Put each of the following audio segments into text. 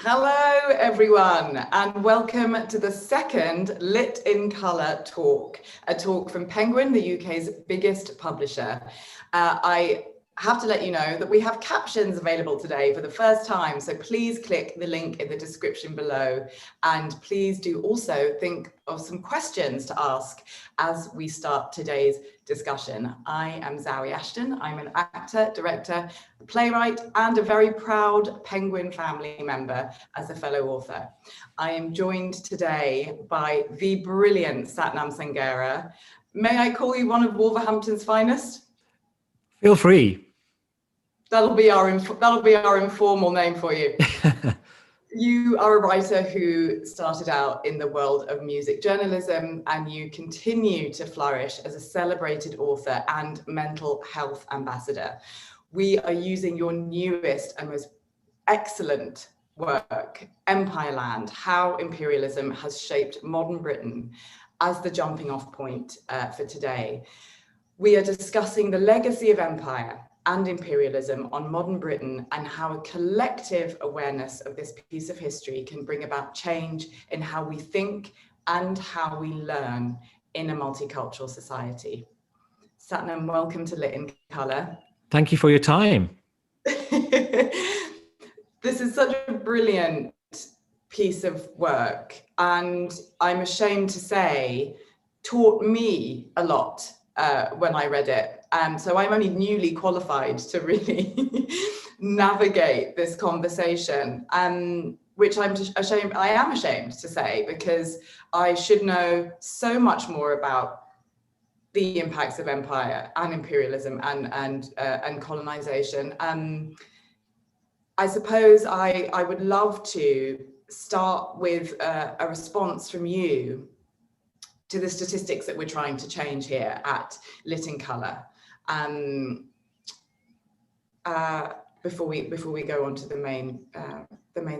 Hello everyone, and welcome to the second Lit in Colour talk, a talk from Penguin, the UK's biggest publisher. I have to let you know that we have captions available today for the first time, so please click the link in the description below, and please do also think of some questions to ask as we start today's discussion. I am Zawe Ashton. I'm an actor, director, playwright, and a very proud Penguin family member as a fellow author. I am joined today by the brilliant Sathnam Sanghera. May I call you one of Wolverhampton's finest? Feel free. That'll be our informal name for you. You are a writer who started out in the world of music journalism, and you continue to flourish as a celebrated author and mental health ambassador. We are using your newest and most excellent work, Empireland: How Imperialism Has Shaped Modern Britain, as the jumping off point for today. We are discussing the legacy of empire and imperialism on modern Britain, and how a collective awareness of this piece of history can bring about change in how we think and how we learn in a multicultural society. Sathnam, welcome to Lit in Colour. Thank you for your time. This is such a brilliant piece of work, and I'm ashamed to say, taught me a lot when I read it. So I'm only newly qualified to really navigate this conversation, which I am ashamed to say, because I should know so much more about the impacts of empire and imperialism and colonization. I suppose I would love to start with a response from you to the statistics that we're trying to change here at Lit in Colour, before we go on to the main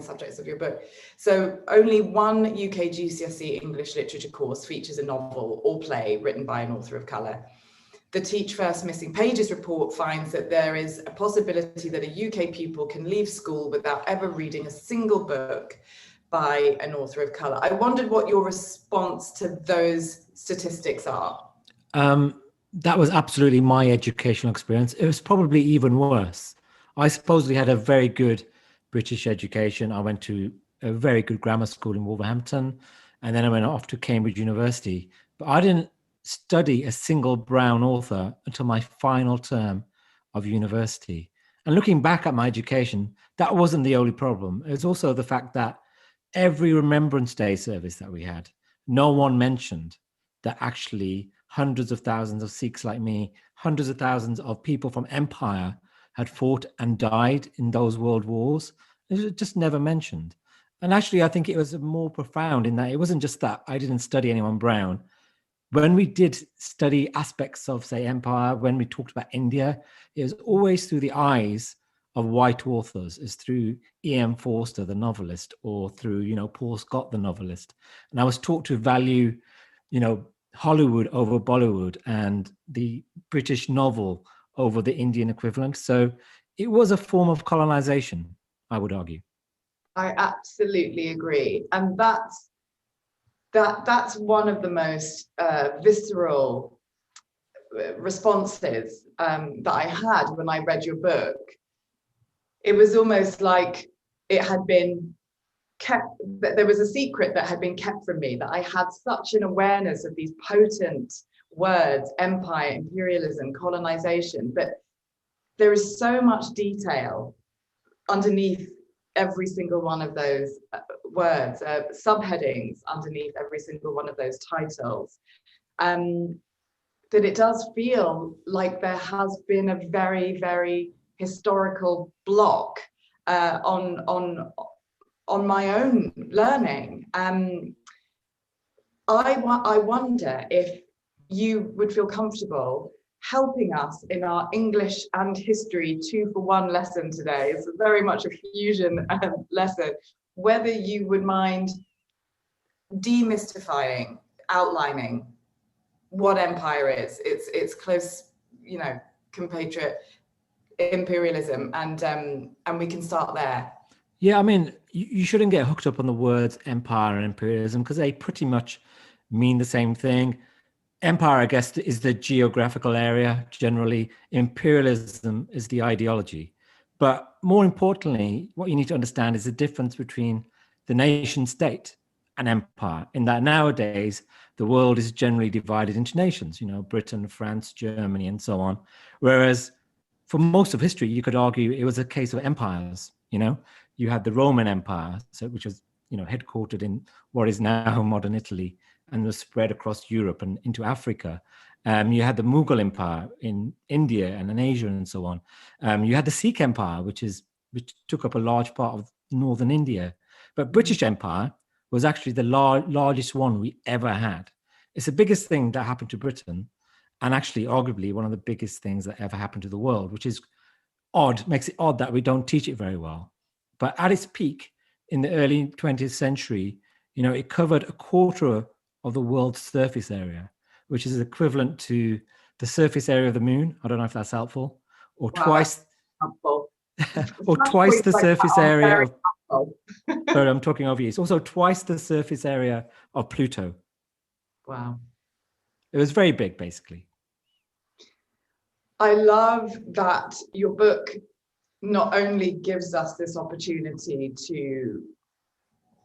subjects of your book. So only one UK GCSE English literature course features a novel or play written by an author of colour. The Teach First Missing Pages report finds that there is a possibility that a UK pupil can leave school without ever reading a single book by an author of colour. I wondered what your response to those statistics are. That was absolutely my educational experience. It was probably even worse. I supposedly had a very good British education. I went to a very good grammar school in Wolverhampton, and then I went off to Cambridge University. But I didn't study a single brown author until my final term of university. And looking back at my education, that wasn't the only problem. It was also the fact that every Remembrance Day service that we had, no one mentioned that actually hundreds of thousands of Sikhs like me, hundreds of thousands of people from empire had fought and died in those world wars. It was just never mentioned. And actually, I think it was more profound in that it wasn't just that I didn't study anyone brown. When we did study aspects of, say, empire, when we talked about India, it was always through the eyes of white authors, is through E.M. Forster, the novelist, or through, Paul Scott, the novelist. And I was taught to value, Hollywood over Bollywood and the British novel over the Indian equivalent. So it was a form of colonization, I would argue. I absolutely agree. And that's one of the most visceral responses that I had when I read your book. It was almost like it had been kept, that there was a secret that had been kept from me, that I had such an awareness of these potent words: empire, imperialism, colonization, but there is so much detail underneath every single one of those words, subheadings underneath every single one of those titles, that it does feel like there has been a very, very historical block on my own learning. I wonder if you would feel comfortable helping us in our English and history 2-for-1 lesson today. It's very much a fusion lesson. Whether you would mind demystifying, outlining what empire is, its close, compatriot imperialism, and we can start there. Yeah, I mean, you shouldn't get hooked up on the words empire and imperialism because they pretty much mean the same thing. Empire, I guess, is the geographical area generally. Imperialism is the ideology. But more importantly, what you need to understand is the difference between the nation state and empire, in that nowadays the world is generally divided into nations, Britain, France, Germany, and so on. Whereas for most of history, you could argue it was a case of empires. You had the Roman Empire, which was, headquartered in what is now modern Italy, and was spread across Europe and into Africa. You had the Mughal Empire in India and in Asia and so on. You had the Sikh Empire, which took up a large part of northern India. But British Empire was actually the largest one we ever had. It's the biggest thing that happened to Britain, and actually arguably one of the biggest things that ever happened to the world, which is odd, makes it odd that we don't teach it very well. But at its peak in the early 20th century, it covered a quarter of the world's surface area, which is equivalent to the surface area of the moon. I don't know if that's helpful, or twice, helpful. or twice the surface area of. Sorry, I'm talking over you. It's also twice the surface area of Pluto. Wow. It was very big, basically. I love that your book not only gives us this opportunity to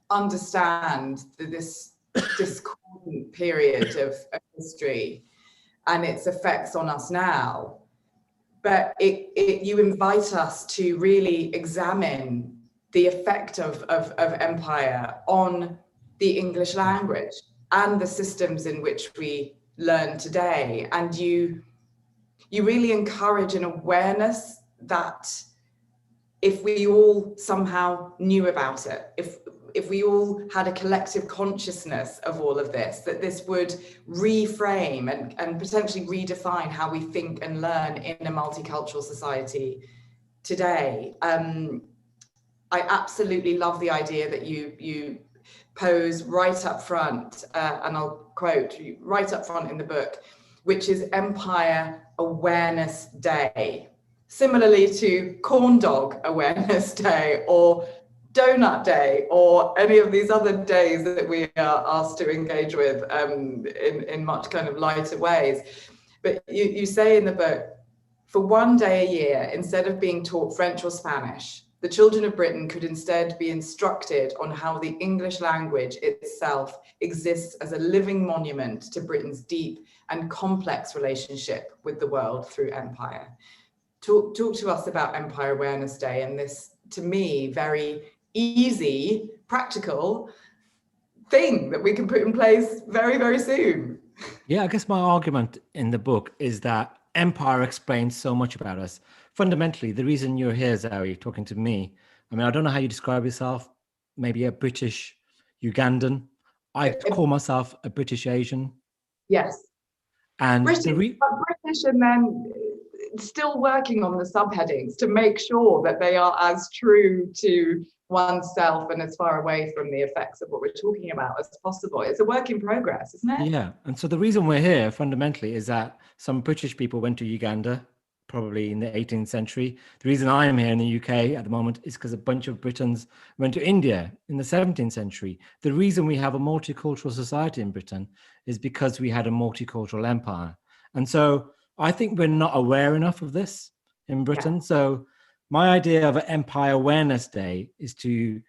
understand this discordant period of history and its effects on us now, but you invite us to really examine the effect of empire on the English language and the systems in which we learn today. And you really encourage an awareness that if we all somehow knew about it, if we all had a collective consciousness of all of this, that this would reframe and potentially redefine how we think and learn in a multicultural society today. I absolutely love the idea that you pose right up front, and I'll quote right up front in the book, which is Empire Awareness Day. Similarly to Corn Dog Awareness Day or Donut Day or any of these other days that we are asked to engage with in much kind of lighter ways. But you say in the book, for one day a year, instead of being taught French or Spanish, the children of Britain could instead be instructed on how the English language itself exists as a living monument to Britain's deep and complex relationship with the world through empire. Talk to us about Empire Awareness Day and this, to me, very easy, practical thing that we can put in place very, very soon. Yeah, I guess my argument in the book is that empire explains so much about us. Fundamentally, the reason you're here, Zawe, talking to me, I mean, I don't know how you describe yourself, maybe a British Ugandan. I call myself a British Asian. Yes. And British and then still working on the subheadings to make sure that they are as true to oneself and as far away from the effects of what we're talking about as possible. It's a work in progress, isn't it? Yeah. And so the reason we're here fundamentally is that some British people went to Uganda, probably in the 18th century. The reason I am here in the UK at the moment is because a bunch of Britons went to India in the 17th century. The reason we have a multicultural society in Britain is because we had a multicultural empire. And so I think we're not aware enough of this in Britain. Yeah. So my idea of an Empire Awareness Day is to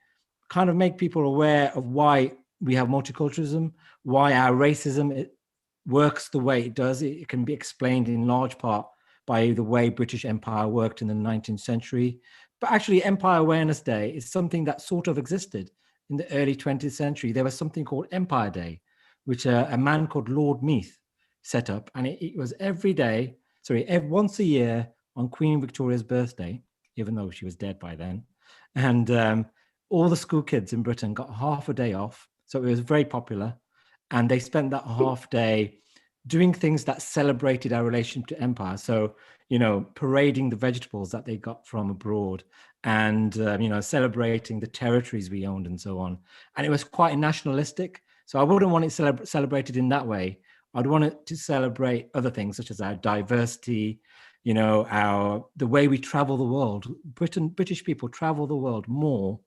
kind of make people aware of why we have multiculturalism, why our racism it works the way it does. It can be explained in large part by the way British Empire worked in the 19th century. But actually, Empire Awareness Day is something that sort of existed in the early 20th century. There was something called Empire Day, which a man called Lord Meath set up. And it was once a year on Queen Victoria's birthday, even though she was dead by then. And all the school kids in Britain got half a day off. So it was very popular. And they spent that half day doing things that celebrated our relation to empire. So, parading the vegetables that they got from abroad and, celebrating the territories we owned and so on. And it was quite nationalistic. So I wouldn't want it celebrated in that way. I'd want it to celebrate other things such as our diversity, the way we travel the world. British people travel the world more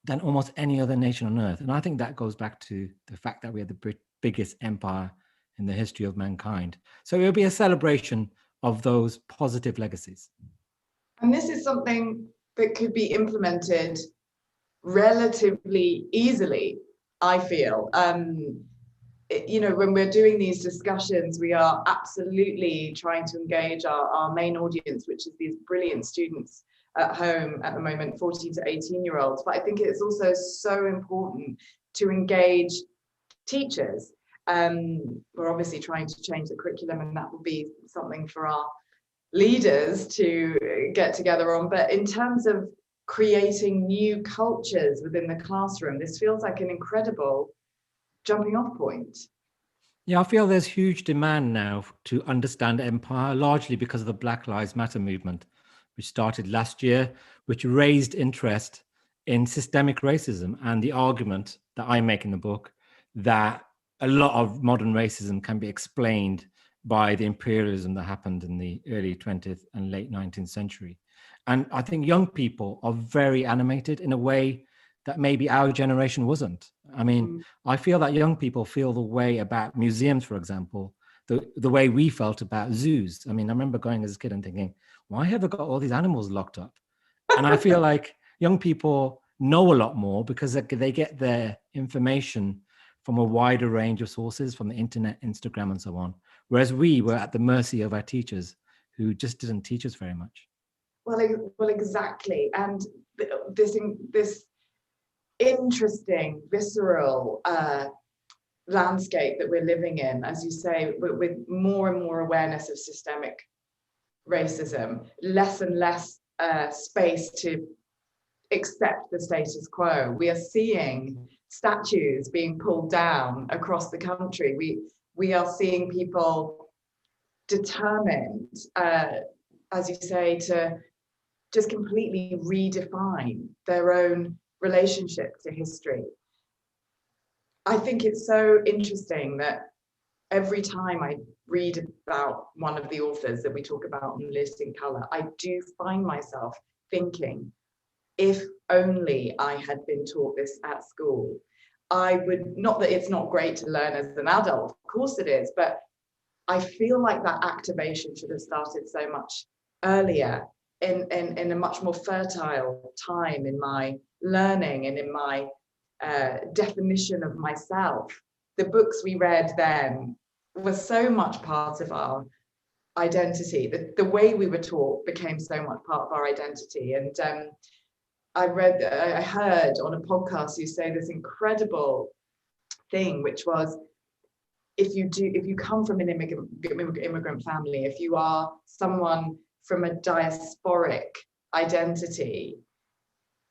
than almost any other nation on earth. And I think that goes back to the fact that we are the biggest empire in the history of mankind. So it'll be a celebration of those positive legacies. And this is something that could be implemented relatively easily, I feel. You know, when we're doing these discussions, we are absolutely trying to engage our main audience, which is these brilliant students at home at the moment, 14 to 18-year-olds. But I think it's also so important to engage teachers. We're obviously trying to change the curriculum, and that will be something for our leaders to get together on. But in terms of creating new cultures within the classroom, this feels like an incredible jumping off point. Yeah, I feel there's huge demand now to understand empire, largely because of the Black Lives Matter movement, which started last year, which raised interest in systemic racism and the argument that I make in the book that a lot of modern racism can be explained by the imperialism that happened in the early 20th and late 19th century. And I think young people are very animated in a way that maybe our generation wasn't. I mean, I feel that young people feel the way about museums, for example, the way we felt about zoos. I mean, I remember going as a kid and thinking, why have I got all these animals locked up? And I feel like young people know a lot more because they get their information from a wider range of sources, from the internet, Instagram, and so on. Whereas we were at the mercy of our teachers who just didn't teach us very much. Well, exactly. And this interesting, visceral landscape that we're living in, as you say, with more and more awareness of systemic racism, less and less space to accept the status quo. We are seeing statues being pulled down across the country. We are seeing people determined, as you say, to just completely redefine their own relationship to history. I think it's so interesting that every time I read about one of the authors that we talk about on Lit in Colour, I do find myself thinking, if only I had been taught this at school, I would, not that it's not great to learn as an adult, of course it is, but I feel like that activation should have started so much earlier in a much more fertile time in my learning and in my definition of myself. The books we read then were so much part of our identity. The way we were taught became so much part of our identity. And I heard on a podcast you say this incredible thing, which was, if you come from an immigrant family, if you are someone from a diasporic identity,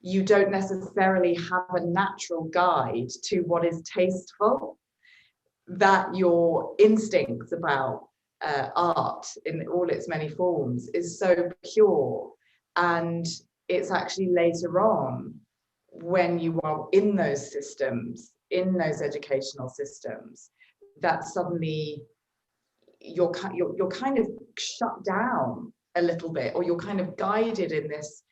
you don't necessarily have a natural guide to what is tasteful, that your instincts about art in all its many forms is so pure. And it's actually later on, when you are in those systems, in those educational systems, that suddenly you're kind of shut down a little bit, or you're kind of guided in this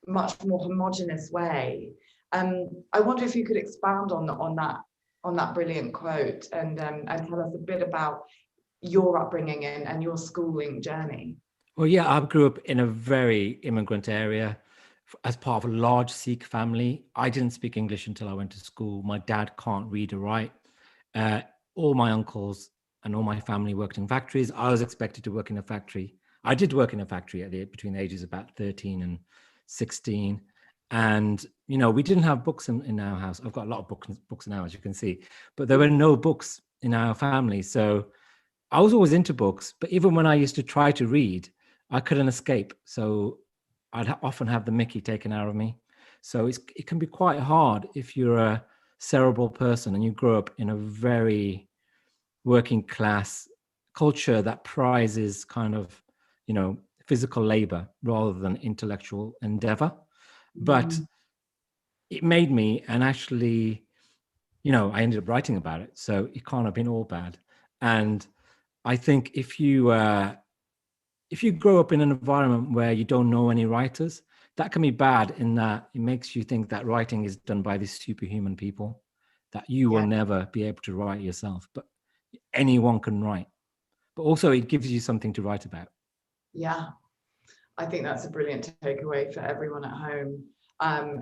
much more homogenous way. I wonder if you could expand on that brilliant quote and tell us a bit about your upbringing and your schooling journey. Well, yeah, I grew up in a very immigrant area as part of a large Sikh family. I didn't speak English until I went to school. My dad can't read or write. All my uncles and all my family worked in factories. I was expected to work in a factory. I did work in a factory between the ages of about 13 and 16. And, you know, we didn't have books in our house. I've got a lot of books now, as you can see, but there were no books in our family. So I was always into books, but even when I used to try to read, I couldn't escape. So I'd often have the Mickey taken out of me. So it can be quite hard if you're a cerebral person and you grow up in a very working class culture that prizes kind of, you know, physical labor rather than intellectual endeavor. But it made me, and actually, you know, I ended up writing about it. So it can't have been all bad. And I think if you grow up in an environment where you don't know any writers, that can be bad in that it makes you think that writing is done by these superhuman people, that you will never be able to write yourself, but anyone can write. But also it gives you something to write about. Yeah, I think that's a brilliant takeaway for everyone at home.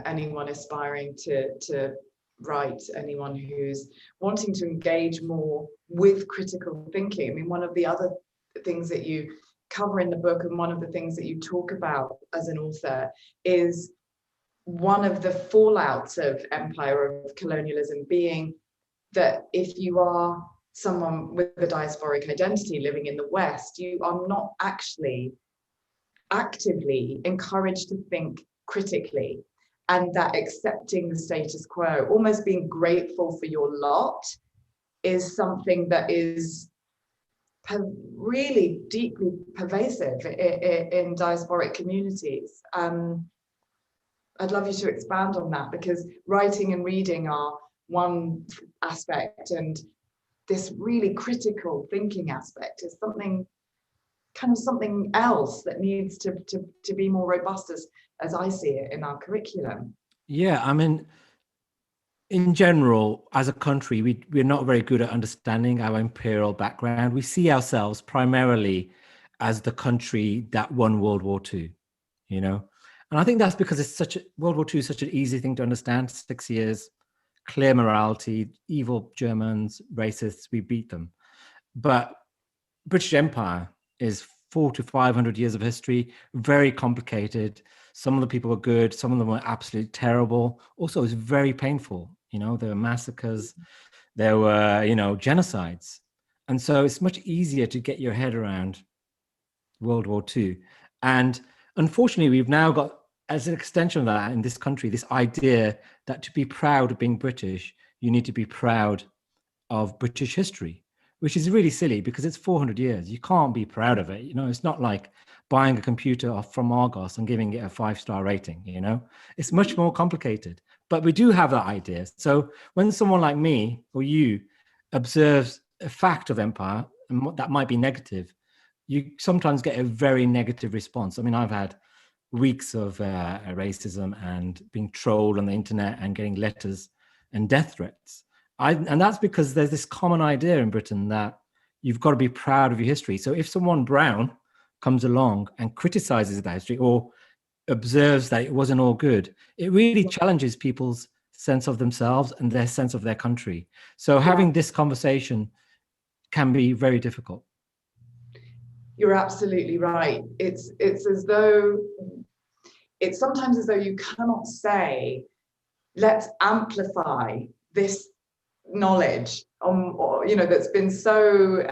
Anyone aspiring to write, anyone who's wanting to engage more with critical thinking. I mean, one of the other things that you cover in the book, and one of the things that you talk about as an author, is one of the fallouts of empire, of colonialism, being that if you are someone with a diasporic identity living in the West, you are not actually actively encouraged to think critically, and that accepting the status quo, almost being grateful for your lot, is something that is really deeply pervasive in diasporic communities. I'd love you to expand on that, because writing and reading are one aspect, and this really critical thinking aspect is something else that needs to be more robust, as I see it, in our curriculum. Yeah, I mean, in general, as a country, we're not very good at understanding our imperial background. We see ourselves primarily as the country that won World War II, you know? And I think that's because World War II is such an easy thing to understand. 6 years, clear morality, evil Germans, racists, we beat them. But British Empire is 400 to 500 years of history, very complicated. Some of the people were good, some of them were absolutely terrible. Also, it's very painful. There were massacres, there were, genocides. And so it's much easier to get your head around World War II. And unfortunately, we've now got, as an extension of that in this country, this idea that to be proud of being British, you need to be proud of British history, which is really silly because it's 400 years. You can't be proud of it. It's not like buying a computer from Argos and giving it a 5-star rating. It's much more complicated, but we do have that idea. So when someone like me or you observes a fact of empire and that might be negative, you sometimes get a very negative response. I mean, I've had weeks of racism and being trolled on the internet and getting letters and death threats. And that's because there's this common idea in Britain that you've got to be proud of your history. So if someone brown comes along and criticizes that history or observes that it wasn't all good, it really challenges people's sense of themselves and their sense of their country. So having this conversation can be very difficult. You're absolutely right. It's sometimes as though you cannot say, let's amplify this knowledge that's been so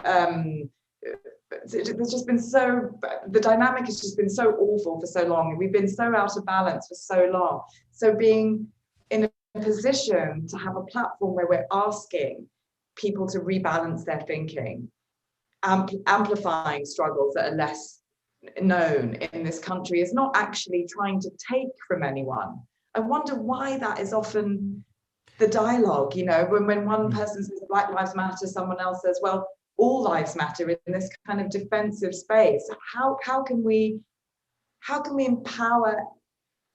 there's just been so, the dynamic has just been so awful for so long, and we've been so out of balance for so long. So being in a position to have a platform where we're asking people to rebalance their thinking, amplifying struggles that are less known in this country, is not actually trying to take from anyone. I wonder why that is often the dialogue, when one person says Black Lives Matter, someone else says, well, all lives matter, in this kind of defensive space. How can we empower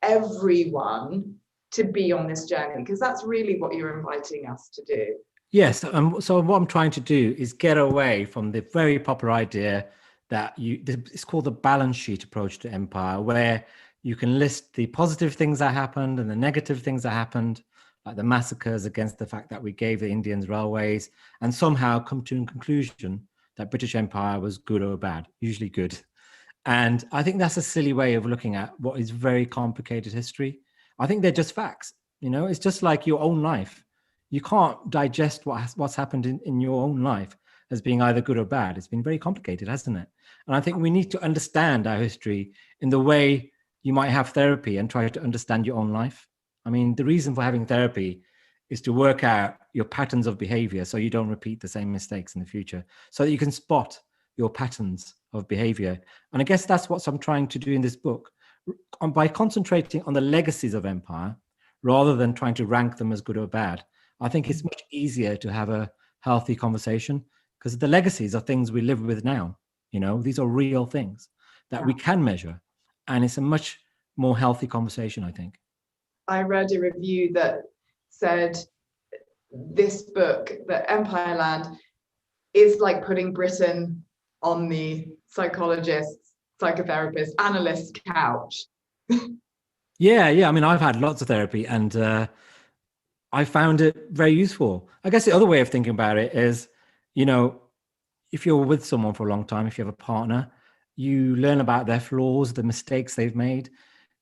everyone to be on this journey? Because that's really what you're inviting us to do. Yes. So what I'm trying to do is get away from the very popular idea that it's called the balance sheet approach to empire, where you can list the positive things that happened and the negative things that happened, like the massacres against the fact that we gave the Indians railways, and somehow come to a conclusion that British Empire was good or bad, usually good. And I think that's a silly way of looking at what is very complicated history. I think they're just facts. It's just like your own life. You can't digest what's happened in your own life as being either good or bad. It's been very complicated, hasn't it? And I think we need to understand our history in the way you might have therapy and try to understand your own life. I mean, the reason for having therapy is to work out your patterns of behavior so you don't repeat the same mistakes in the future, so that you can spot your patterns of behavior. And I guess that's what I'm trying to do in this book. By concentrating on the legacies of empire, rather than trying to rank them as good or bad, I think it's much easier to have a healthy conversation, because the legacies are things we live with now. These are real things that we can measure. And it's a much more healthy conversation, I think. I read a review that said this book, that Empire Land, is like putting Britain on the psychologist, psychotherapist, analyst couch. Yeah. I mean, I've had lots of therapy, and I found it very useful. I guess the other way of thinking about it is, you know, if you're with someone for a long time, if you have a partner, you learn about their flaws, the mistakes they've made.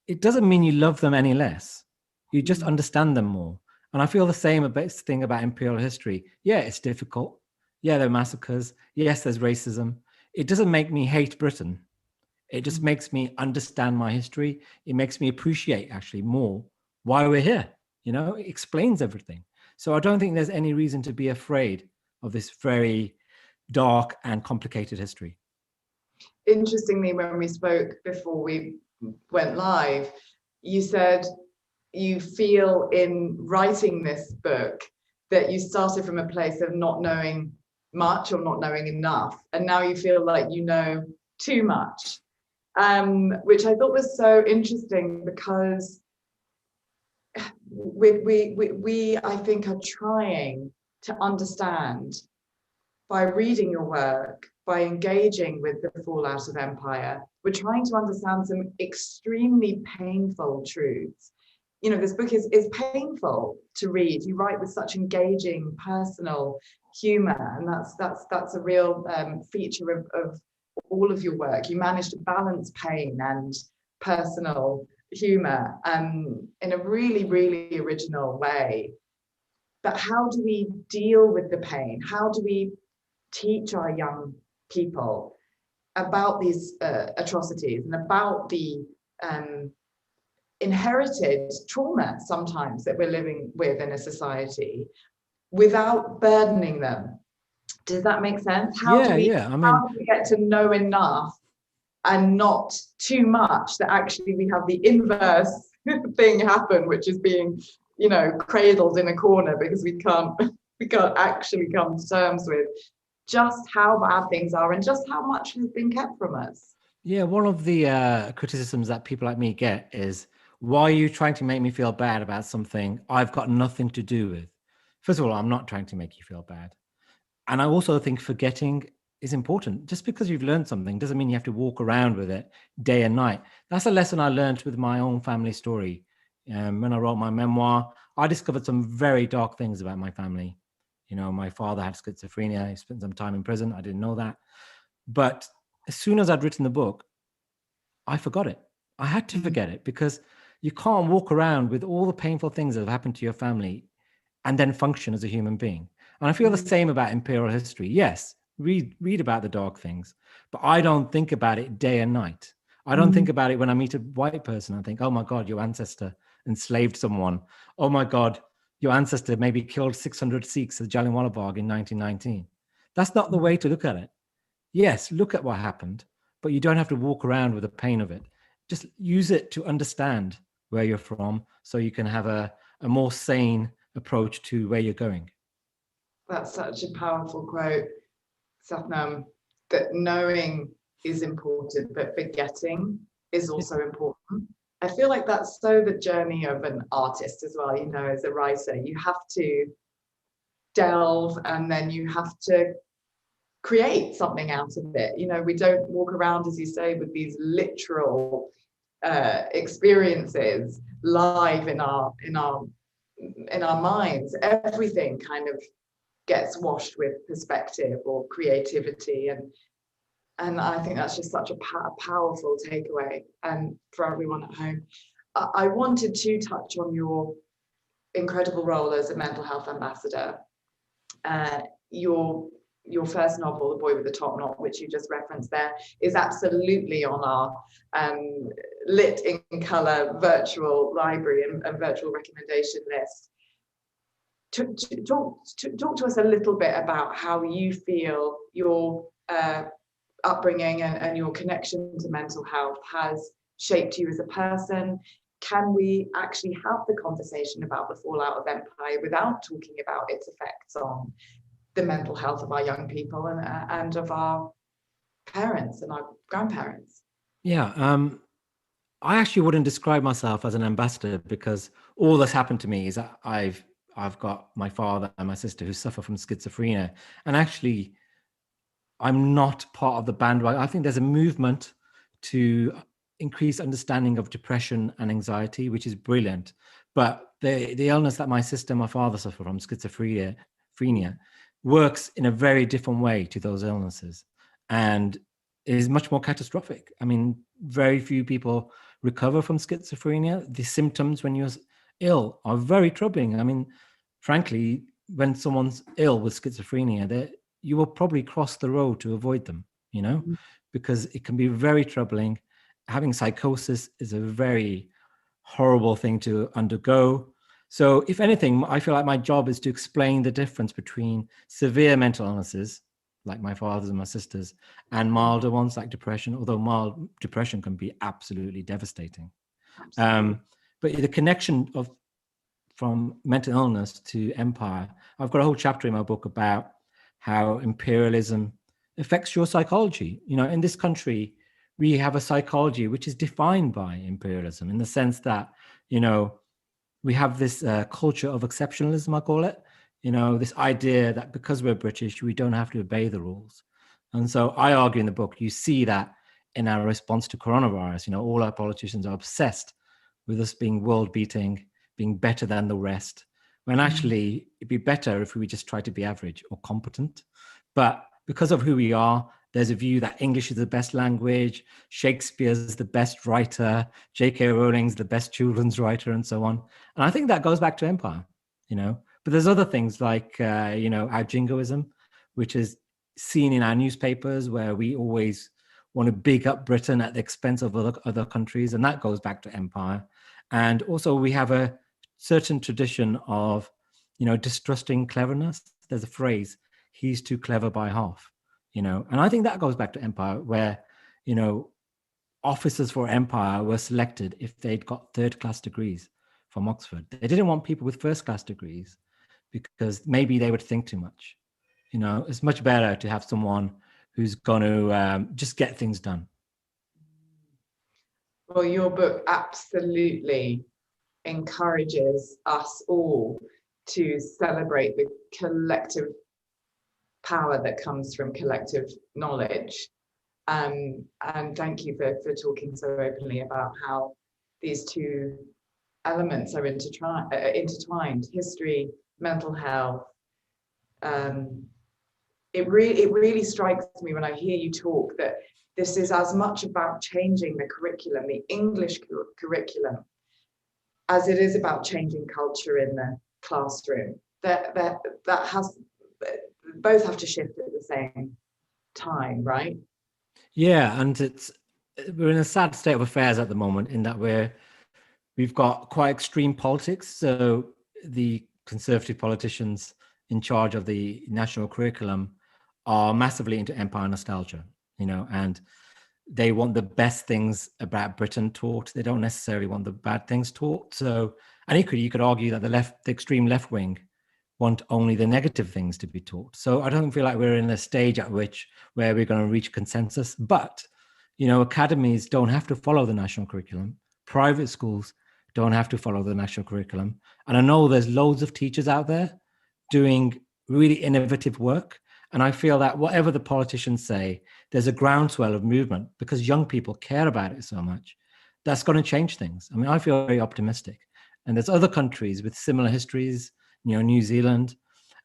It doesn't mean you love them any less. You just understand them more. And I feel the same thing about imperial history. Yeah, it's difficult. Yeah, there are massacres. Yes, there's racism. It doesn't make me hate Britain. It just makes me understand my history. It makes me appreciate actually more why we're here. You know, it explains everything. So I don't think there's any reason to be afraid of this very dark and complicated history. Interestingly, when we spoke before we went live, you said you feel in writing this book that you started from a place of not knowing much or not knowing enough, and now you feel like you know too much, which I thought was so interesting, because we I think are trying to understand, by reading your work, by engaging with the fallout of empire, we're trying to understand some extremely painful truths. You know, this book is painful to read. You write with such engaging, personal humor, and that's a real feature of all of your work. You manage to balance pain and personal humor in a really, really original way. But how do we deal with the pain? How do we teach our young people about these atrocities and about the inherited trauma sometimes that we're living with in a society without burdening them? Does that make sense? How do we get to know enough and not too much that actually we have the inverse thing happen, which is being, you know, cradled in a corner because we can't actually come to terms with just how bad things are and just how much has been kept from us? Yeah, one of the criticisms that people like me get is, why are you trying to make me feel bad about something I've got nothing to do with? First of all, I'm not trying to make you feel bad. And I also think forgetting is important. Just because you've learned something doesn't mean you have to walk around with it day and night. That's a lesson I learned with my own family story. When I wrote my memoir, I discovered some very dark things about my family. You know, my father had schizophrenia. He spent some time in prison. I didn't know that. But as soon as I'd written the book, I forgot it. I had to forget it, because you can't walk around with all the painful things that have happened to your family and then function as a human being. And I feel the same about imperial history. Yes, read about the dark things, but I don't think about it day and night. I don't think about it when I meet a white person. I think, oh my God, your ancestor enslaved someone. Oh my God, your ancestor maybe killed 600 Sikhs at Jallianwala Bagh in 1919. That's not the way to look at it. Yes, look at what happened, but you don't have to walk around with the pain of it. Just use it to understand where you're from, so you can have a more sane approach to where you're going. That's such a powerful quote, Sathnam, that knowing is important, but forgetting is also important. I feel like that's so the journey of an artist as well. You know, as a writer, you have to delve and then you have to create something out of it. You know, we don't walk around, as you say, with these literal experiences live in our minds. Everything kind of gets washed with perspective or creativity, and I think that's just such a powerful takeaway and for everyone at home. I wanted to touch on your incredible role as a mental health ambassador. Your first novel, The Boy with the Top Knot, which you just referenced there, is absolutely on our lit in colour virtual library and virtual recommendation list. Talk to us a little bit about how you feel your upbringing and your connection to mental health has shaped you as a person. Can we actually have the conversation about the fallout of empire without talking about its effects on the mental health of our young people and of our parents and our grandparents? Yeah, I actually wouldn't describe myself as an ambassador, because all that's happened to me is that I've got my father and my sister who suffer from schizophrenia, and actually I'm not part of the bandwagon. I think there's a movement to increase understanding of depression and anxiety, which is brilliant. But the illness that my sister and my father suffer from, schizophrenia, works in a very different way to those illnesses, and is much more catastrophic. I mean, very few people recover from schizophrenia. The symptoms when you're ill are very troubling. I mean, frankly, when someone's ill with schizophrenia, you will probably cross the road to avoid them, because it can be very troubling. Having psychosis is a very horrible thing to undergo. So if anything, I feel like my job is to explain the difference between severe mental illnesses, like my father's and my sister's, and milder ones like depression, although mild depression can be absolutely devastating. But the connection from mental illness to empire, I've got a whole chapter in my book about how imperialism affects your psychology. In this country, we have a psychology which is defined by imperialism, in the sense that, we have this culture of exceptionalism, I call it, this idea that because we're British, we don't have to obey the rules. And so I argue in the book, you see that in our response to coronavirus, all our politicians are obsessed with us being world beating, being better than the rest, when actually it'd be better if we just try to be average or competent. But because of who we are, there's a view that English is the best language, Shakespeare's the best writer, J.K. Rowling's the best children's writer, and so on. And I think that goes back to empire, But there's other things like, our jingoism, which is seen in our newspapers, where we always want to big up Britain at the expense of other countries, and that goes back to empire. And also we have a certain tradition of, distrusting cleverness. There's a phrase, he's too clever by half, and I think that goes back to empire, where, officers for empire were selected if they'd got third-class degrees from Oxford. They didn't want people with first-class degrees because maybe they would think too much. It's much better to have someone who's going to just get things done. Well, your book absolutely encourages us all to celebrate the collective power that comes from collective knowledge. And thank you for talking so openly about how these two elements are intertwined: history, mental health. It really strikes me when I hear you talk that this is as much about changing the curriculum, the English curriculum, as it is about changing culture in the classroom. That both have to shift at the same time, right? Yeah, and we're in a sad state of affairs at the moment, in that we've got quite extreme politics. So the Conservative politicians in charge of the national curriculum are massively into empire nostalgia, and they want the best things about Britain taught. They don't necessarily want the bad things taught. So, and equally, you could argue that the extreme left wing want only the negative things to be taught. So I don't feel like we're in a stage where we're going to reach consensus. But, academies don't have to follow the national curriculum. Private schools don't have to follow the national curriculum. And I know there's loads of teachers out there doing really innovative work. And I feel that whatever the politicians say, there's a groundswell of movement because young people care about it so much. That's going to change things. I mean, I feel very optimistic. And there's other countries with similar histories, New Zealand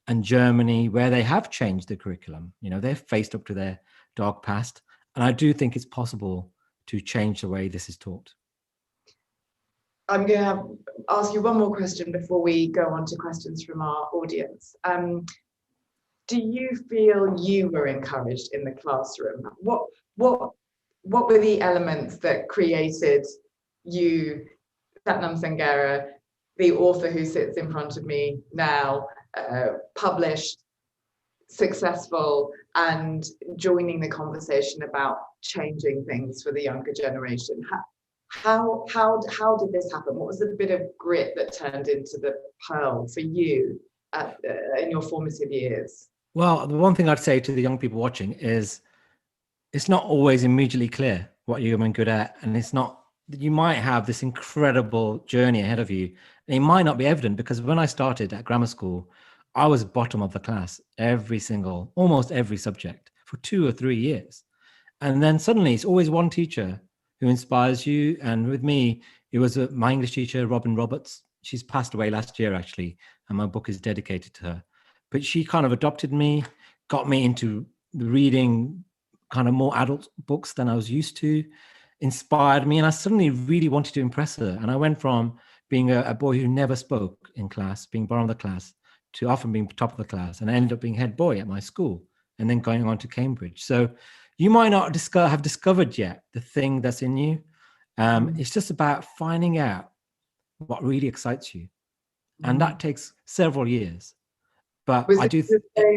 and Germany, where they have changed the curriculum. They're faced up to their dark past. And I do think it's possible to change the way this is taught. I'm going to ask you one more question before we go on to questions from our audience. Do you feel you were encouraged in the classroom? What were the elements that created you, Sathnam Sanghera, the author who sits in front of me now, published, successful, and joining the conversation about changing things for the younger generation? How did this happen? What was the bit of grit that turned into the pearl for you in your formative years? Well, the one thing I'd say to the young people watching is it's not always immediately clear what you're good at, and it's not you might have this incredible journey ahead of you. And it might not be evident, because when I started at grammar school, I was bottom of the class, almost every subject for 2 or 3 years. And then suddenly it's always one teacher who inspires you. And with me, it was my English teacher, Robin Roberts. She's passed away last year, actually, and my book is dedicated to her. But she kind of adopted me, got me into reading kind of more adult books than I was used to, inspired me. And I suddenly really wanted to impress her. And I went from being a boy who never spoke in class, being bottom of the class, to often being top of the class. And I ended up being head boy at my school and then going on to Cambridge. So you might not have discovered yet the thing that's in you. It's just about finding out what really excites you. And that takes several years. But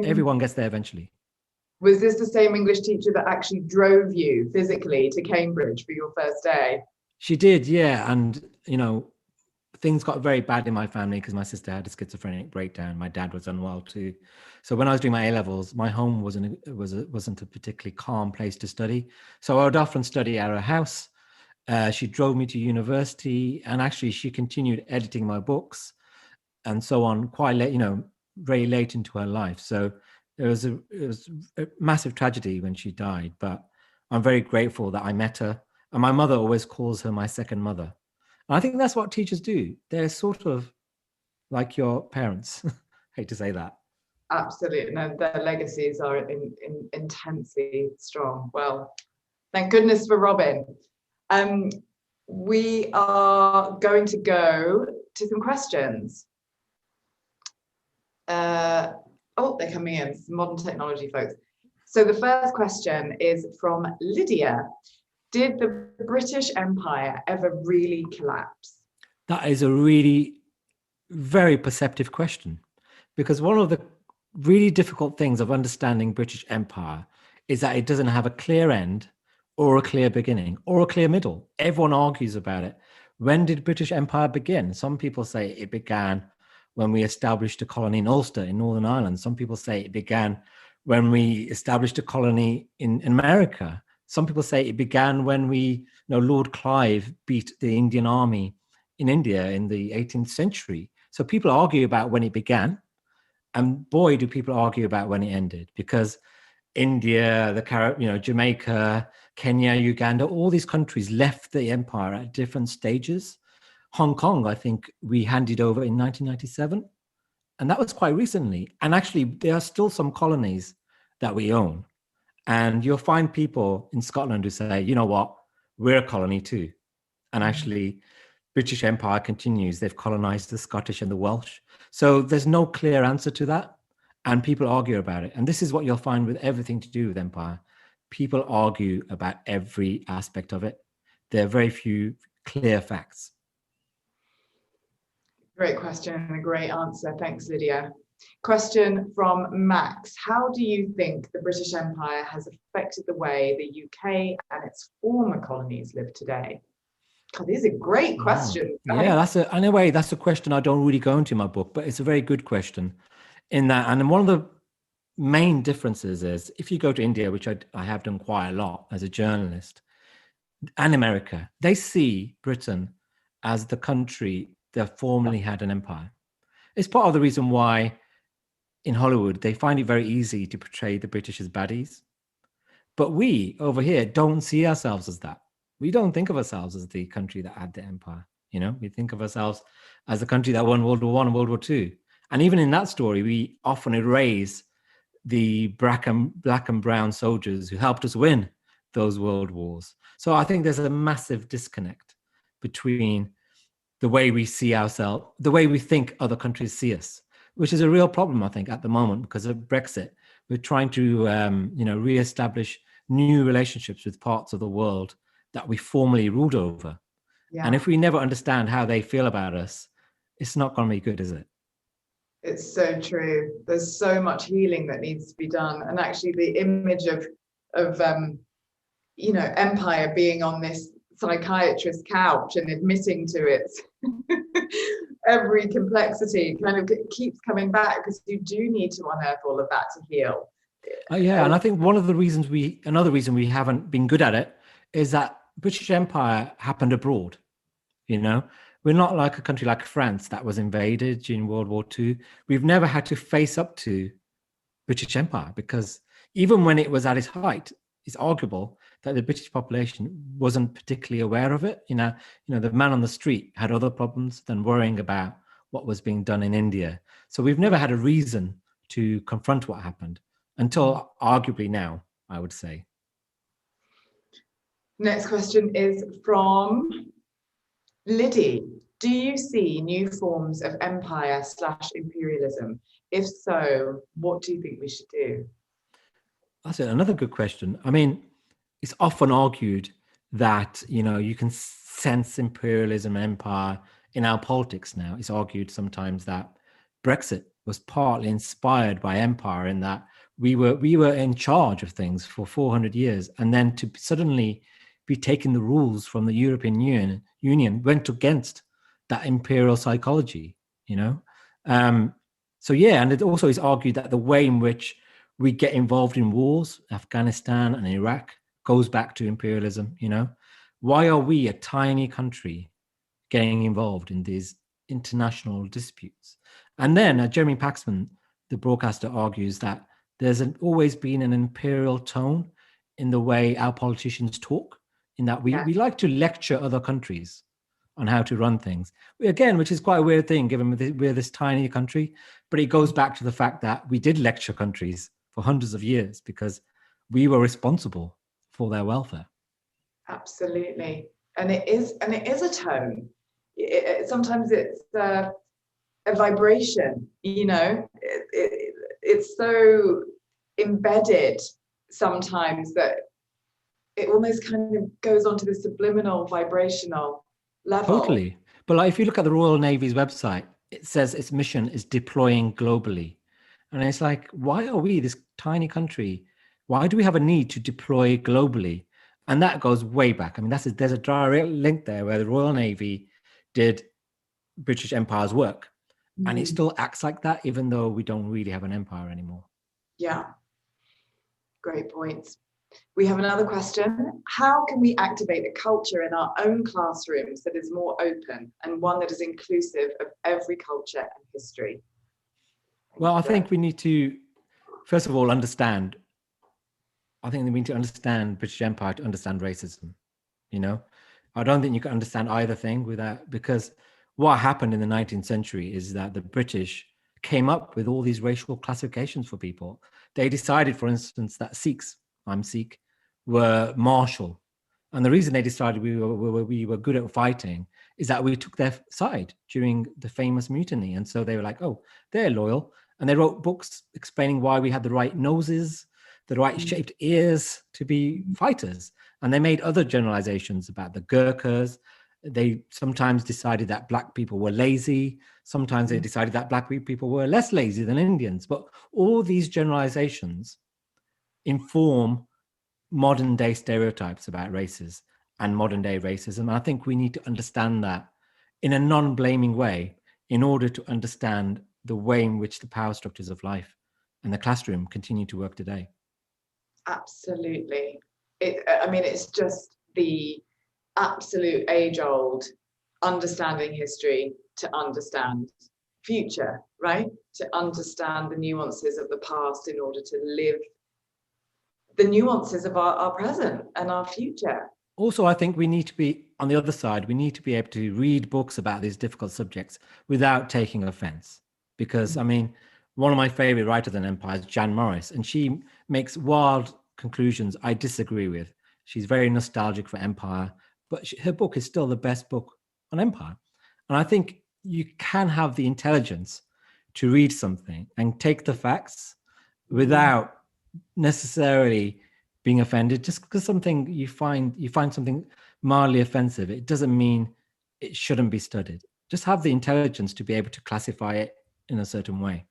everyone gets there eventually. Was this the same English teacher that actually drove you physically to Cambridge for your first day? She did, yeah. And, things got very bad in my family because my sister had a schizophrenic breakdown. My dad was unwell too. So when I was doing my A-levels, my home wasn't a particularly calm place to study. So I would often study at her house. She drove me to university, and actually she continued editing my books and so on quite late, very late into her life. So it was a massive tragedy when she died, but I'm very grateful that I met her. And my mother always calls her my second mother. And I think that's what teachers do. They're sort of like your parents. Hate to say that. Absolutely. No, their legacies are intensely strong. Well, thank goodness for Robin. We are going to go to some questions. They're coming in, some modern technology folks. So the first question is from Lydia. Did the British Empire ever really collapse? That is a really very perceptive question, because one of the really difficult things of understanding British Empire is that it doesn't have a clear end or a clear beginning or a clear middle. Everyone argues about it. When did British Empire begin? Some people say it began when we established a colony in Ulster in Northern Ireland. Some people say it began when we established a colony in America. Some people say it began when Lord Clive beat the Indian army in India in the 18th century. So people argue about when it began, and boy, do people argue about when it ended, because India, the Caribbean, Jamaica, Kenya, Uganda, all these countries left the empire at different stages. Hong Kong, I think we handed over in 1997, and that was quite recently. And actually, there are still some colonies that we own. And you'll find people in Scotland who say, you know what, we're a colony too. And actually, British Empire continues. They've colonized the Scottish and the Welsh. So there's no clear answer to that. And people argue about it. And this is what you'll find with everything to do with empire. People argue about every aspect of it. There are very few clear facts. Great question and a great answer. Thanks, Lydia. Question from Max. How do you think the British Empire has affected the way the UK and its former colonies live today? God, these are great questions. Yeah, in a way, that's a question I don't really go into in my book, but it's a very good question in that. And one of the main differences is, if you go to India, which I have done quite a lot as a journalist, and America, they see Britain as the country that formerly had an empire. It's part of the reason why in Hollywood, they find it very easy to portray the British as baddies. But we over here don't see ourselves as that. We don't think of ourselves as the country that had the empire. We think of ourselves as the country that won World War I and World War II. And even in that story, we often erase the black and brown soldiers who helped us win those world wars. So I think there's a massive disconnect between the way we see ourselves, the way we think other countries see us, which is a real problem, I think, at the moment because of Brexit. We're trying to, reestablish new relationships with parts of the world that we formerly ruled over. Yeah. And if we never understand how they feel about us, it's not going to be good, is it? It's so true. There's so much healing that needs to be done. And actually the image of empire being on this psychiatrist's couch and admitting to its every complexity kind of keeps coming back, because you do need to unearth all of that to heal. And I think another reason we haven't been good at it is that British Empire happened abroad. We're not like a country like France that was invaded during World War II. We've never had to face up to British Empire, because even when it was at its height, it's arguable that the British population wasn't particularly aware of it. The man on the street had other problems than worrying about what was being done in India. So we've never had a reason to confront what happened until arguably now, I would say. Next question is from Liddy. Do you see new forms of empire/imperialism? If so, what do you think we should do? That's another good question. I mean, it's often argued that, you can sense imperialism and empire in our politics now. It's argued sometimes that Brexit was partly inspired by empire, in that we were in charge of things for 400 years, and then to suddenly be taking the rules from the European Union went against that imperial psychology, So yeah, and it also is argued that the way in which we get involved in wars, Afghanistan and Iraq, goes back to imperialism. Why are we, a tiny country, getting involved in these international disputes? And then Jeremy Paxman, the broadcaster, argues that there's always been an imperial tone in the way our politicians talk, in that we like to lecture other countries on how to run things. Again, which is quite a weird thing, given we're this tiny country, but it goes back to the fact that we did lecture countries for hundreds of years because we were responsible for their welfare. Absolutely. And it is a tone. Sometimes it's a vibration, it's so embedded sometimes that it almost kind of goes onto the subliminal vibrational level. Totally. But if you look at the Royal Navy's website, it says its mission is deploying globally. And it's like, why are we, this tiny country, why do we have a need to deploy globally? And that goes way back. I mean, there's a direct link there where the Royal Navy did British Empire's work. And it still acts like that, even though we don't really have an empire anymore. Yeah. Great points. We have another question. How can we activate a culture in our own classrooms that is more open and one that is inclusive of every culture and history? Well, I think we need to, first of all, understand British Empire to understand racism. I don't think you can understand either thing without, because what happened in the 19th century is that the British came up with all these racial classifications for people. They decided, for instance, that Sikhs, I'm Sikh, were martial. And the reason they decided we were good at fighting is that we took their side during the famous mutiny. And so they were like, oh, they're loyal. And they wrote books explaining why we had the right noses, the right shaped ears to be fighters. And they made other generalizations about the Gurkhas. They sometimes decided that Black people were lazy. Sometimes they decided that Black people were less lazy than Indians. But all these generalizations inform modern day stereotypes about races and modern day racism. And I think we need to understand that in a non-blaming way in order to understand the way in which the power structures of life and the classroom continue to work today. Absolutely. It's just the absolute age-old understanding history to understand future, right? To understand the nuances of the past in order to live the nuances of our present and our future. Also, I think we need to be, on the other side, we need to be able to read books about these difficult subjects without taking offense. Because, one of my favorite writers in Empire is Jan Morris, and she makes wild conclusions I disagree with. She's very nostalgic for Empire, but her book is still the best book on Empire. And I think you can have the intelligence to read something and take the facts without necessarily being offended. Just because something you find something mildly offensive, it doesn't mean it shouldn't be studied. Just have the intelligence to be able to classify it in a certain way.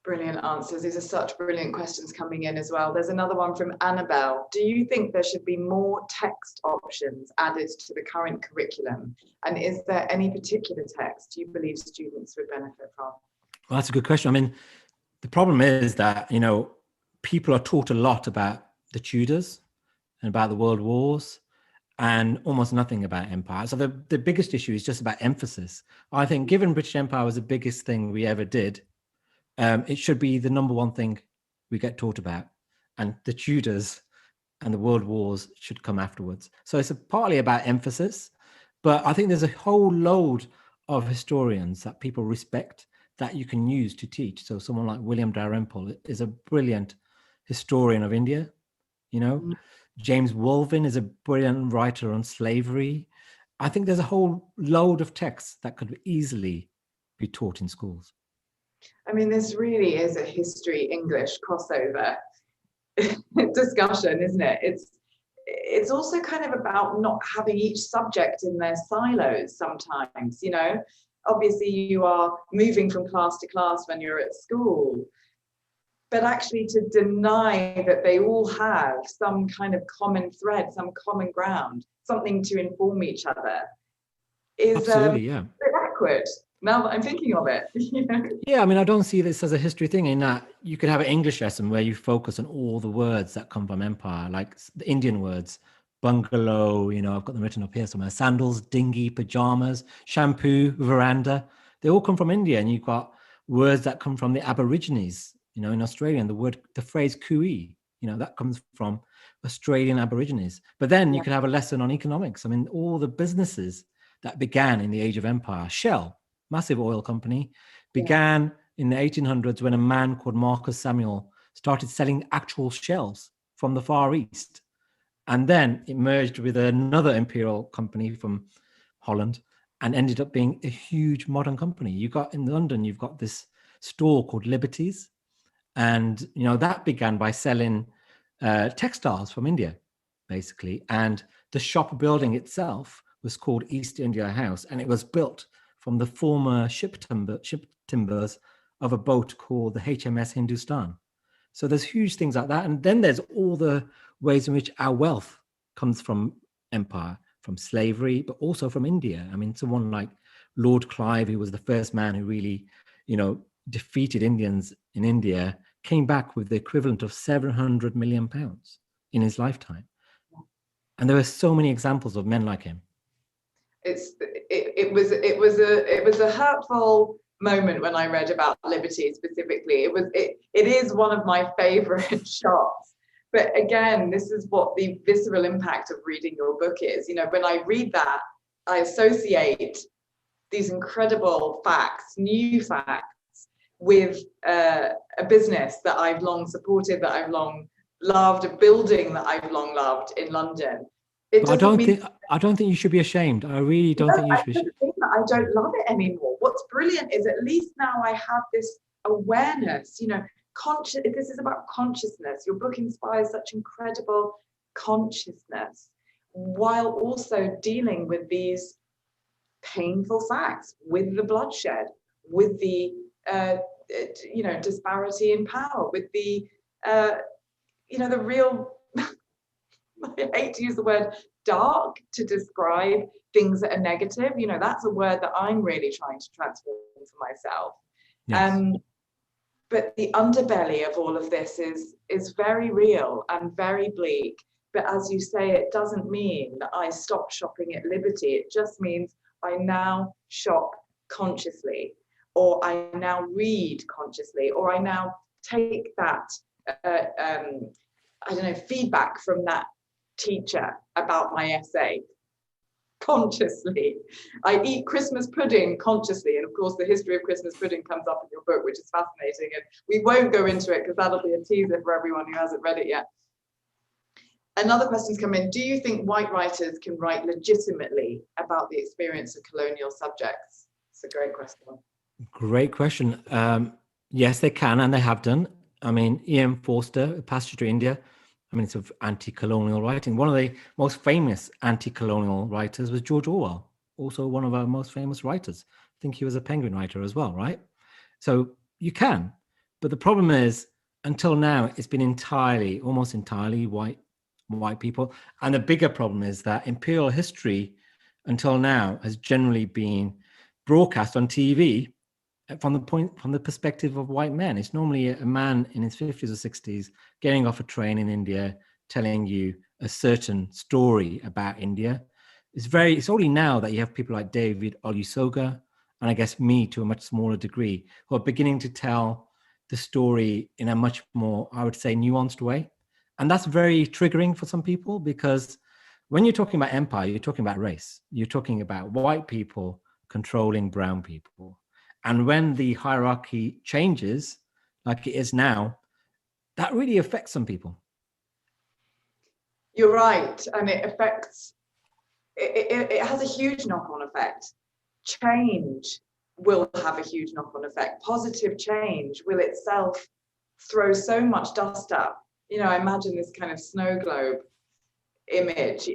Brilliant answers. These are such brilliant questions coming in as well. There's another one from Annabelle. Do you think there should be more text options added to the current curriculum? And is there any particular text you believe students would benefit from? Well, that's a good question. The problem is that, people are taught a lot about the Tudors and about the world wars, and almost nothing about empire. So the biggest issue is just about emphasis. I think given British Empire was the biggest thing we ever did, it should be the number one thing we get taught about. And the Tudors and the world wars should come afterwards. So it's partly about emphasis, but I think there's a whole load of historians that people respect that you can use to teach. So someone like William Dalrymple is a brilliant historian of India, you know. James Woolvin is a brilliant writer on slavery. I think there's a whole load of texts that could easily be taught in schools. I mean, this really is a history English crossover discussion, isn't it? It's also kind of about not having each subject in their silos sometimes, you know. Obviously, you are moving from class to class when you're at school, but actually to deny that they all have some kind of common thread, some common ground, something to inform each other is a bit backward. Now that I'm thinking of it, you know? Yeah, I mean, I don't see this as a history thing in that you could have an English lesson where you focus on all the words that come from empire, like the Indian words, bungalow, you know, I've got them written up here somewhere, sandals, dinghy, pajamas, shampoo, veranda. They all come from India. And you've got words that come from the Aborigines, you know, in Australia. And the phrase cooee, you know, that comes from Australian Aborigines. But then you could have a lesson on economics. I mean, all the businesses that began in the age of empire, Shell, massive oil company, began in the 1800s when a man called Marcus Samuel started selling actual shells from the Far East. And then it merged with another imperial company from Holland and ended up being a huge modern company. You got in London, you've got this store called Liberties. And, you know, that began by selling textiles from India, basically. And the shop building itself was called East India House. And it was built from the former ship timbers of a boat called the HMS Hindustan. So there's huge things like that. And then there's all the ways in which our wealth comes from empire, from slavery, but also from India. I mean, someone like Lord Clive, who was the first man who really, you know, defeated Indians in India, came back with the equivalent of 700 million pounds in his lifetime. And there were so many examples of men like him. It was a hurtful moment when I read about Liberty specifically. It is one of my favorite shots. But again, this is what the visceral impact of reading your book is. You know, when I read that, I associate these incredible facts, new facts, with a business that I've long supported, that I've long loved, a building that I've long loved in London. I don't think you should be ashamed. I really don't think you should be ashamed. I don't love it anymore. What's brilliant is at least now I have this awareness, you know, this is about consciousness. Your book inspires such incredible consciousness while also dealing with these painful facts, with the bloodshed, with the you know, disparity in power, with the you know, the real I hate to use the word dark to describe things that are negative. You know, that's a word that I'm really trying to transform for myself. Yes. But the underbelly of all of this is very real and very bleak. But as you say, it doesn't mean that I stop shopping at Liberty. It just means I now shop consciously, or I now read consciously, or I now take that I don't know, feedback from that teacher about my essay consciously. I eat Christmas pudding consciously, and of course the history of Christmas pudding comes up in your book, which is fascinating, and we won't go into it because that'll be a teaser for everyone who hasn't read it yet. Another question's come in. Do you think white writers can write legitimately about the experience of colonial subjects? It's a great question. Great question. Yes, they can, and they have done. I mean, E.M. Forster, A Passage to India, I mean, it's of anti-colonial writing. One of the most famous anti-colonial writers was George Orwell, also one of our most famous writers. I think he was a Penguin writer as well, right? So you can, but the problem is, until now, it's been almost entirely white people. And the bigger problem is that imperial history, until now, has generally been broadcast on TV from the perspective of white men. It's normally a man in his 50s or 60s getting off a train in India, telling you a certain story about India. It's only now that you have people like David Olusoga, and I guess me to a much smaller degree, who are beginning to tell the story in a much more, I would say, nuanced way. And that's very triggering for some people, because when you're talking about empire, you're talking about race. You're talking about white people controlling brown people. And when the hierarchy changes, like it is now, that really affects some people. You're right. And it affects, it has a huge knock-on effect. Change will have a huge knock-on effect. Positive change will itself throw so much dust up. I imagine this kind of snow globe image,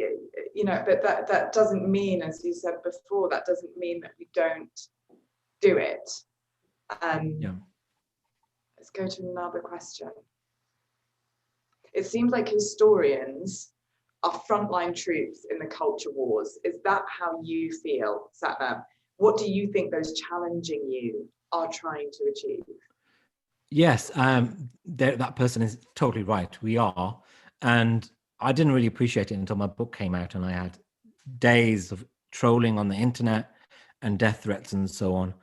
but that doesn't mean, as you said before, that doesn't mean that we don't do it. Let's go to another question. It seems like historians are frontline troops in the culture wars. Is that how you feel, Sathnam? What do you think those challenging you are trying to achieve? Yes, that person is totally right. We are. And I didn't really appreciate it until my book came out and I had days of trolling on the internet and death threats and so on.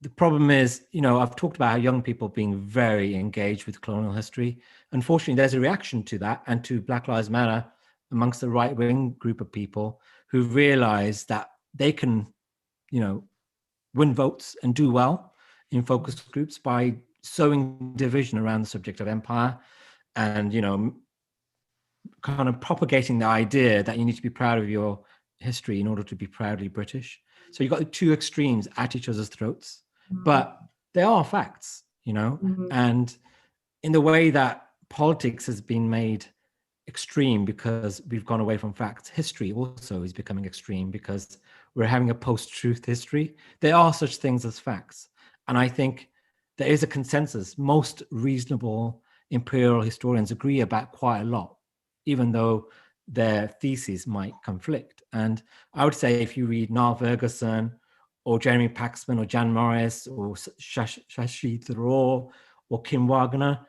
The problem is, I've talked about how young people being very engaged with colonial history. Unfortunately, there's a reaction to that and to Black Lives Matter amongst the right-wing group of people who realize that they can, win votes and do well in focus groups by sowing division around the subject of empire and, kind of propagating the idea that you need to be proud of your history in order to be proudly British. So you've got the two extremes at each other's throats, but they are facts, and in the way that politics has been made extreme because we've gone away from facts, history also is becoming extreme because we're having a post-truth history. There are such things as facts. And I think there is a consensus. Most reasonable imperial historians agree about quite a lot, even though their theses might conflict. And I would say if you read Niall Ferguson or Jeremy Paxman or Jan Morris or Shashi Tharoor or Kim Wagner,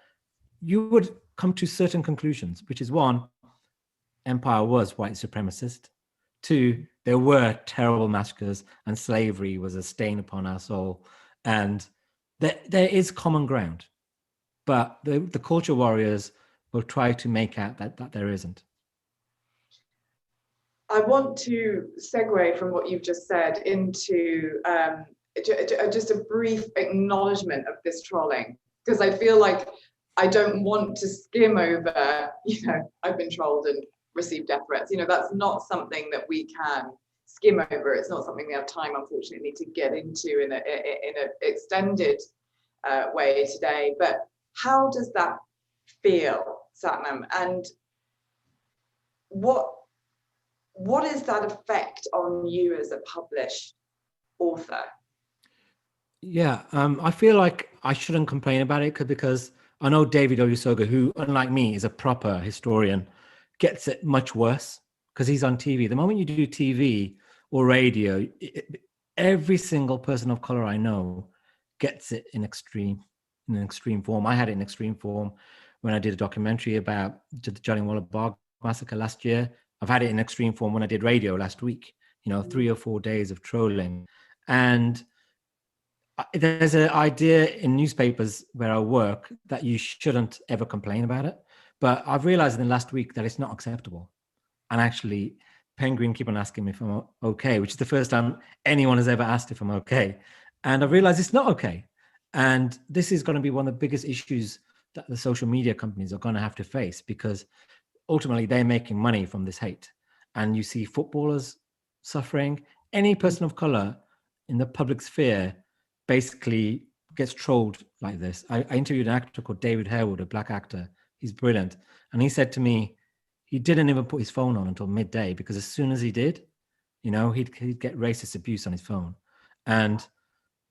you would come to certain conclusions, which is one, empire was white supremacist. Two, there were terrible massacres and slavery was a stain upon our soul. And there is common ground, but the culture warriors will try to make out that there isn't. I want to segue from what you've just said into just a brief acknowledgement of this trolling, because I feel like I don't want to skim over, I've been trolled and received death threats. That's not something that we can skim over. It's not something we have time, unfortunately, to get into in an extended way today. But how does that feel, Sathnam? And what is that effect on you as a published author? Yeah, I feel like I shouldn't complain about it because I know David Olusoga, who, unlike me, is a proper historian, gets it much worse because he's on TV. The moment you do TV or radio, every single person of color I know gets it in an extreme form. I had it in extreme form when I did a documentary about the Jallianwala Bagh massacre last year. I've had it in extreme form when I did radio last week, 3 or 4 days of trolling. And there's an idea in newspapers where I work that you shouldn't ever complain about it. But I've realized in the last week that it's not acceptable. And actually, Penguin keep on asking me if I'm okay, which is the first time anyone has ever asked if I'm okay. And I've realized it's not okay. And this is going to be one of the biggest issues that the social media companies are going to have to face, because ultimately they're making money from this hate. And you see footballers suffering. Any person of color in the public sphere basically gets trolled like this. I interviewed an actor called David Harewood, a black actor. He's brilliant. And he said to me, he didn't even put his phone on until midday, because as soon as he did, he'd get racist abuse on his phone. And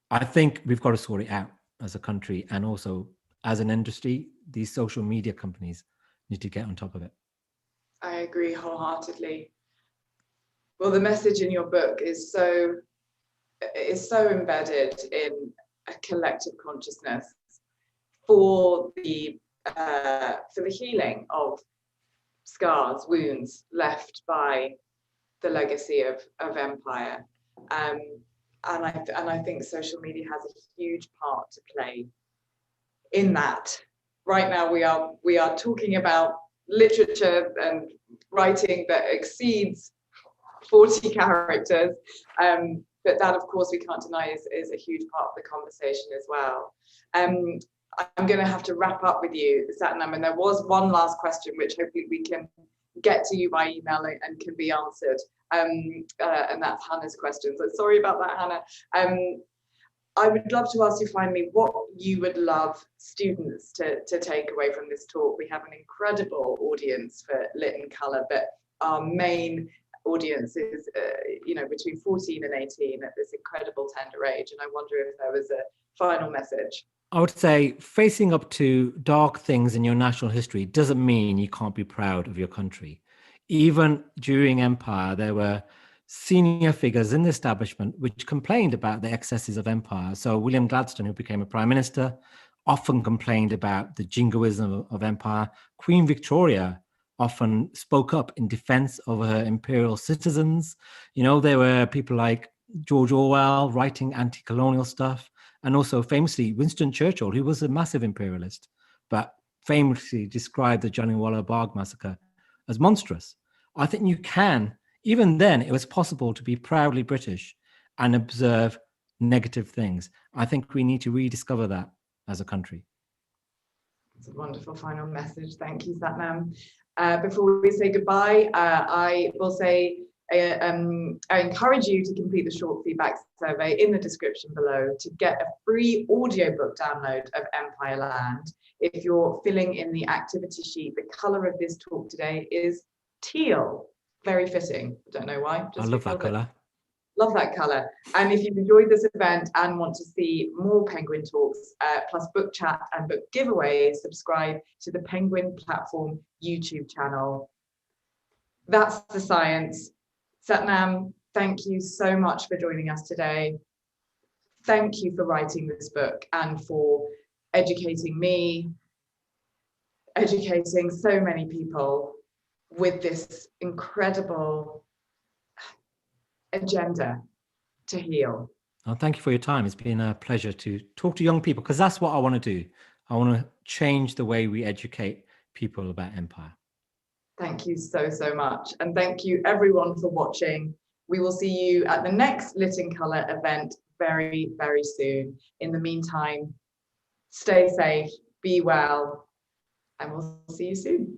I think we've got to sort it out as a country, and also as an industry. These social media companies need to get on top of it. I agree wholeheartedly. Well, the message in your book is so embedded in a collective consciousness for the healing of scars, wounds left by the legacy of empire. And I think social media has a huge part to play in that. Right now we are talking about literature and writing that exceeds 40 characters, but that of course we can't deny is a huge part of the conversation as well. I'm going to have to wrap up with you, Sathnam, and there was one last question which hopefully we can get to you by email and can be answered, and that's Hannah's question. So sorry about that, Hannah. I would love to ask you finally what you would love students to take away from this talk. We have an incredible audience for Lit in Colour, but our main audience is between 14 and 18 at this incredible tender age, and I wonder if there was a final message. I would say facing up to dark things in your national history doesn't mean you can't be proud of your country. Even during empire, there were senior figures in the establishment which complained about the excesses of empire. So William Gladstone, who became a prime minister, often complained about the jingoism of empire. Queen Victoria often spoke up in defense of her imperial citizens. There were people like George Orwell writing anti-colonial stuff. And also famously, Winston Churchill, who was a massive imperialist, but famously described the Jallianwala Bagh massacre as monstrous. I think you can, even then, it was possible to be proudly British and observe negative things. I think we need to rediscover that as a country. It's a wonderful final message. Thank you, Sathnam. Before we say goodbye, I will say, I encourage you to complete the short feedback survey in the description below to get a free audiobook download of Empire Land. If you're filling in the activity sheet, the colour of this talk today is teal. Very fitting. I don't know why. I love that colour. Love that colour. And if you've enjoyed this event and want to see more Penguin Talks, plus book chat and book giveaways, subscribe to the Penguin Platform YouTube channel. That's the science. Sathnam, thank you so much for joining us today. Thank you for writing this book and for educating me, educating so many people with this incredible agenda to heal. Oh, thank you for your time. It's been a pleasure to talk to young people, because that's what I want to do. I want to change the way we educate people about empire. Thank you so, so much. And thank you everyone for watching. We will see you at the next Lit in Colour event very, very soon. In the meantime, stay safe, be well, and we'll see you soon.